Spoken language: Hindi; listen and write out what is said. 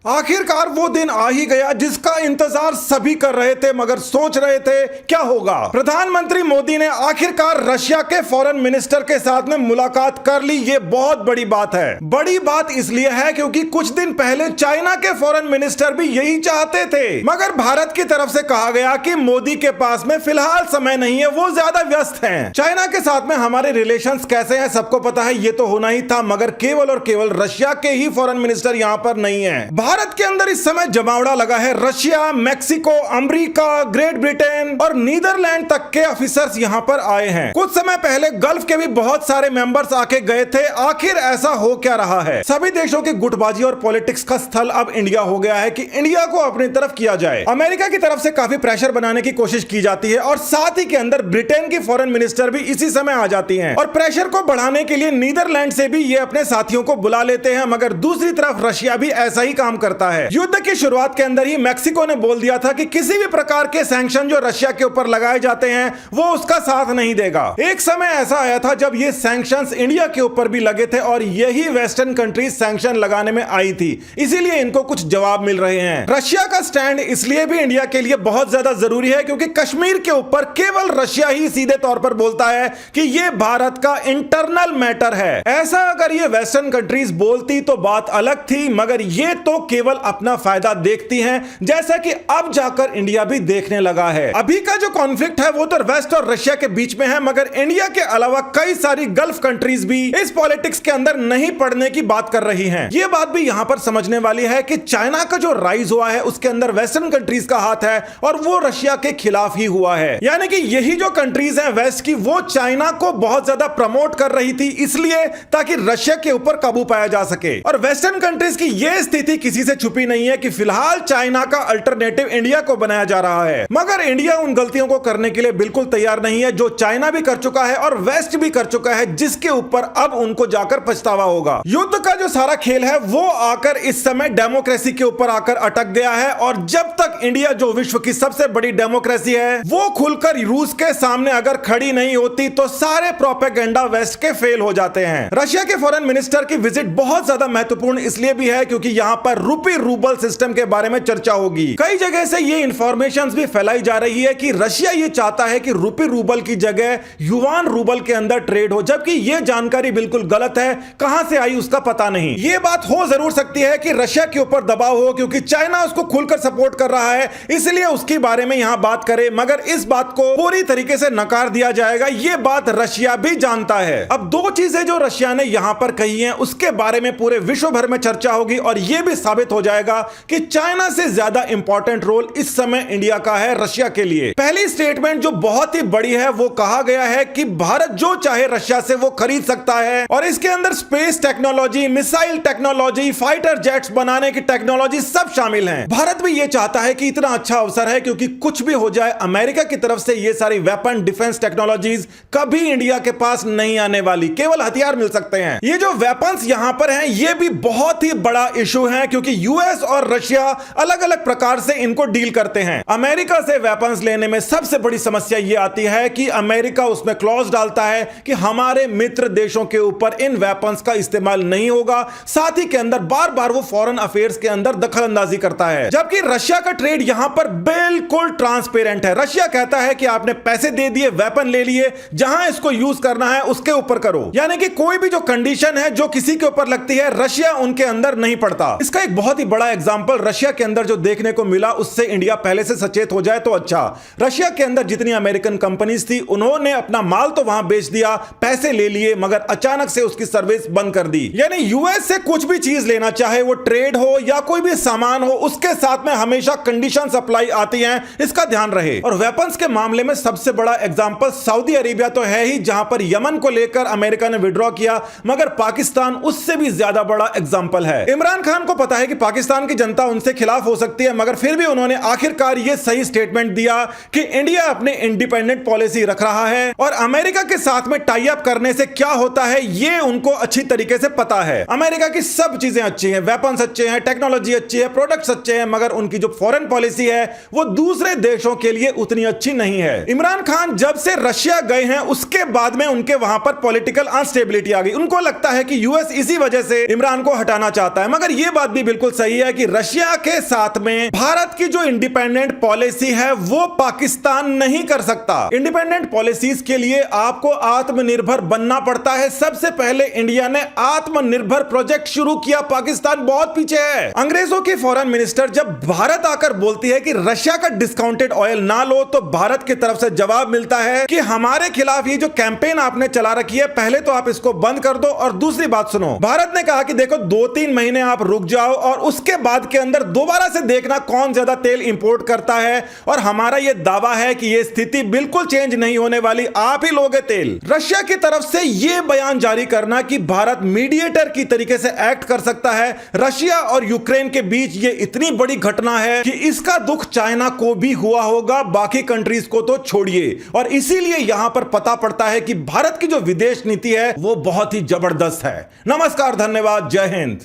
आखिरकार वो दिन आ ही गया जिसका इंतजार सभी कर रहे थे, मगर सोच रहे थे क्या होगा। प्रधानमंत्री मोदी ने आखिरकार रशिया के फॉरेन मिनिस्टर के साथ में मुलाकात कर ली। ये बहुत बड़ी बात है। बड़ी बात इसलिए है क्योंकि कुछ दिन पहले चाइना के फॉरेन मिनिस्टर भी यही चाहते थे, मगर भारत की तरफ से कहा गया कि मोदी के पास में फिलहाल समय नहीं है, वो ज्यादा व्यस्त हैं। चाइना के साथ में हमारे रिलेशंस कैसे हैं सबको पता है, ये तो होना ही था, मगर केवल और केवल रशिया के ही फॉरेन मिनिस्टर यहां पर नहीं है। भारत के अंदर इस समय जमावड़ा लगा है। Russia, Mexico, America, great Britain और नीदरलैंड तक के ऑफिसर्स यहां पर आए हैं। कुछ समय पहले गल्फ के भी बहुत सारे मेंबर्स आके गए थे। आखिर ऐसा हो क्या रहा है? सभी देशों की गुटबाजी और पॉलिटिक्स का स्थल अब इंडिया हो गया है कि इंडिया को अपनी तरफ किया जाए। अमेरिका की तरफ से काफी प्रेशर बनाने की कोशिश की जाती है और साथ ही के अंदर ब्रिटेन की फॉरेन मिनिस्टर भी इसी समय आ जाती हैं और प्रेशर को बढ़ाने के लिए नीदरलैंड से भी ये अपने साथियों को बुला लेते हैं। मगर दूसरी तरफ रशिया भी ऐसा ही काम करता है। युद्ध की शुरुआत के अंदर ही मैक्सिको ने बोल दिया था कि किसी भी प्रकार के सैंक्शन जो रशिया के ऊपर लगाए जाते हैं वो उसका साथ नहीं देगा। एक समय ऐसा आया था जब ये सैंक्शंस इंडिया के ऊपर भी लगे थे और यही वेस्टर्न कंट्रीज सैंक्शन लगाने में आई थी, इसीलिए इनको कुछ जवाब मिल रहे हैं। रशिया का स्टैंड इसलिए भी इंडिया के लिए बहुत ज्यादा जरूरी है क्योंकि कश्मीर के ऊपर केवल रशिया ही सीधे तौर पर बोलता है कि ये भारत का इंटरनल मैटर है। ऐसा अगर ये वेस्टर्न कंट्रीज बोलती तो बात अलग थी, मगर ये तो केवल अपना फायदा देखती हैं, जैसा कि अब जाकर इंडिया भी देखने लगा है। अभी का जो कॉन्फ्लिक्ट है वो तो वेस्ट और रशिया के बीच में है, मगर इंडिया के अलावा कई सारी गल्फ कंट्रीज भी इस पॉलिटिक्स के अंदर नहीं पड़ने की बात कर रही हैं। ये बात भी यहां पर समझने वाली है कि चाइना का जो राइज हुआ है उसके अंदर वेस्टर्न कंट्रीज का हाथ है और वो रशिया के खिलाफ ही हुआ है। यानी कि यही जो कंट्रीज हैं वेस्ट की, वो चाइना को बहुत ज्यादा प्रमोट कर रही थी इसलिए ताकि रशिया के ऊपर काबू पाया जा सके। और वेस्टर्न कंट्रीज की यह स्थिति किसी से छुपी नहीं है कि फिलहाल चाइना का अल्टरनेटिव इंडिया को बनाया जा रहा है, मगर इंडिया उन गलतियों को करने के लिए बिल्कुल तैयार नहीं है जो चाइना भी कर चुका है और वेस्ट भी कर चुका है, जिसके ऊपर अब उनको जाकर पछतावा होगा। युद्ध का जो सारा खेल है वो आकर इस समय डेमोक्रेसी के ऊपर आकर अटक गया है और जब तक इंडिया जो विश्व की सबसे बड़ी डेमोक्रेसी है वो खुलकर रूस के सामने अगर खड़ी नहीं होती तो सारे प्रोपेगेंडा वेस्ट के फेल हो जाते हैं। रशिया के फॉरेन मिनिस्टर की विजिट बहुत ज्यादा महत्वपूर्ण इसलिए भी है क्योंकि यहां पर रूपी रूबल सिस्टम के बारे में चर्चा होगी। कई जगह से ये इंफॉर्मेशंस भी फैलाई जा रही है कि रशिया ये चाहता है कि रूपी रूबल की जगह युवान रूबल के अंदर ट्रेड हो, जबकि ये जानकारी बिल्कुल गलत है। कहां से आई उसका पता नहीं। ये बात हो जरूर सकती है कि रशिया के ऊपर दबाव हो क्योंकि चाइना उसको खुलकर सपोर्ट कर रहा है, इसलिए उसके बारे में यहां बात करे, मगर इस बात को पूरी तरीके से नकार दिया जाएगा। ये बात रशिया भी जानता है। अब दो चीजें जो रशिया ने यहां पर कही हैं उसके बारे में पूरे विश्व भर में चर्चा होगी और यह भी साबित हो जाएगा कि चाइना से ज्यादा इंपॉर्टेंट रोल इस समय इंडिया का है रशिया के लिए। पहली स्टेटमेंट जो बहुत ही बड़ी है वो कहा गया है कि भारत जो चाहे रशिया से वो खरीद सकता है और इसके अंदर space technology, missile technology, fighter jets बनाने की टेक्नोलॉजी सब शामिल हैं। भारत भी ये चाहता है कि इतना अच्छा अवसर है क्योंकि कुछ भी हो जाए अमेरिका की तरफ से ये सारी वेपन डिफेंस टेक्नोलॉजीज कभी इंडिया के पास नहीं आने वाली, केवल हथियार मिल सकते हैं। ये जो वेपन्स यहां पर हैं ये भी बहुत ही बड़ा इशू है क्योंकि यूएस और रशिया अलग अलग प्रकार से इनको डील करते हैं। अमेरिका से वेपन्स लेने में सबसे बड़ी समस्या यह आती है कि अमेरिका उसमें क्लॉज डालता है कि हमारे मित्र देशों के ऊपर इन वेपन्स का इस्तेमाल नहीं होगा। साथ ही के अंदर बार बार वो फॉरेन अफेयर्स के अंदर दखल अंदाजी करता है, जबकि रशिया का ट्रेड यहां पर बिल्कुल ट्रांसपेरेंट है। रशिया कहता है कि आपने पैसे दे दिए, वेपन ले लिए, जहां इसको यूज करना है उसके ऊपर करो। यानी कि कोई भी जो कंडीशन है जो किसी के ऊपर लगती है रशिया उनके अंदर नहीं पड़ता। इसका एक बहुत ही बड़ा एग्जांपल रशिया के अंदर जो देखने को मिला उससे इंडिया पहले से सचेत हो जाए तो अच्छा। रशिया के अंदर जितनी अमेरिकन कंपनीज थी उन्होंने अपना माल तो वहां बेच दिया, पैसे ले लिए, मगर अचानक से उसकी सर्विस बंद कर दी। यानी यूएस से कुछ भी चीज लेना, चाहे वो ट्रेड हो या कोई भी सामान हो, उसके साथ में हमेशा कंडीशंस अप्लाई आती हैं, इसका ध्यान रहे। और वेपन्स के मामले में सबसे बड़ा एग्जांपल सऊदी अरेबिया तो है ही, जहां पर यमन को लेकर अमेरिका ने विड्रॉ किया, मगर पाकिस्तान उससे भी ज्यादा बड़ा एग्जांपल है। इमरान खान को पता है कि पाकिस्तान की जनता उनसे खिलाफ हो सकती है, मगर फिर भी उन्होंने आखिरकार यह सही स्टेटमेंट दिया कि इंडिया अपने इंडिपेंडेंट पॉलिसी रख रहा है और अमेरिका के साथ में टाई अप करने से क्या होता है यह उनको अच्छी तरीके से पता है। अमेरिका की सब चीजें अच्छी हैं, वेपन्स अच्छे हैं, टेक्नोलॉजी अच्छी है, प्रोडक्ट्स अच्छे हैं, मगर उनकी जो फॉरेन पॉलिसी है वो दूसरे देशों के लिए उतनी अच्छी नहीं है। इमरान खान जब से रशिया गए हैं उसके बाद में उनके वहां पर पॉलिटिकल अनस्टेबिलिटी आ गई। उनको लगता है कि यूएस इसी वजह से इमरान को हटाना चाहता है, मगर यह बात भी बिल्कुल सही है कि रशिया के साथ में भारत की जो इंडिपेंडेंट पॉलिसी है वो पाकिस्तान नहीं कर सकता। इंडिपेंडेंट पॉलिसीज के लिए आपको आत्मनिर्भर बनना पड़ता है। सबसे पहले इंडिया ने आत्मनिर्भर प्रोजेक्ट शुरू किया, पाकिस्तान बहुत पीछे है। अंग्रेजों की फॉरेन मिनिस्टर जब भारत आकर बोलती है कि रशिया का डिस्काउंटेड ऑयल ना लो, तो भारत की तरफ से जवाब मिलता है कि हमारे खिलाफ ये जो कैंपेन आपने चला रखी है, पहले तो आप इसको बंद कर दो, और दूसरी बात सुनो, भारत ने कहा कि देखो 2-3 महीने आप रुक जाओ और उसके बाद के अंदर दोबारा से देखना कौन ज्यादा तेल इंपोर्ट करता है, और हमारा यह दावा है कि यह स्थिति बिल्कुल चेंज नहीं होने वाली, आप ही लोगे तेल। रशिया की तरफ से यह बयान जारी करना कि भारत मीडिएटर की तरीके से एक्ट कर सकता है रशिया और यूक्रेन के बीच, ये इतनी बड़ी घटना है कि इसका दुख चाइना को भी हुआ होगा, बाकी कंट्रीज को तो छोड़िए। और इसीलिए यहां पर पता पड़ता है कि भारत की जो विदेश नीति है वो बहुत ही जबरदस्त है। नमस्कार, धन्यवाद, जय हिंद।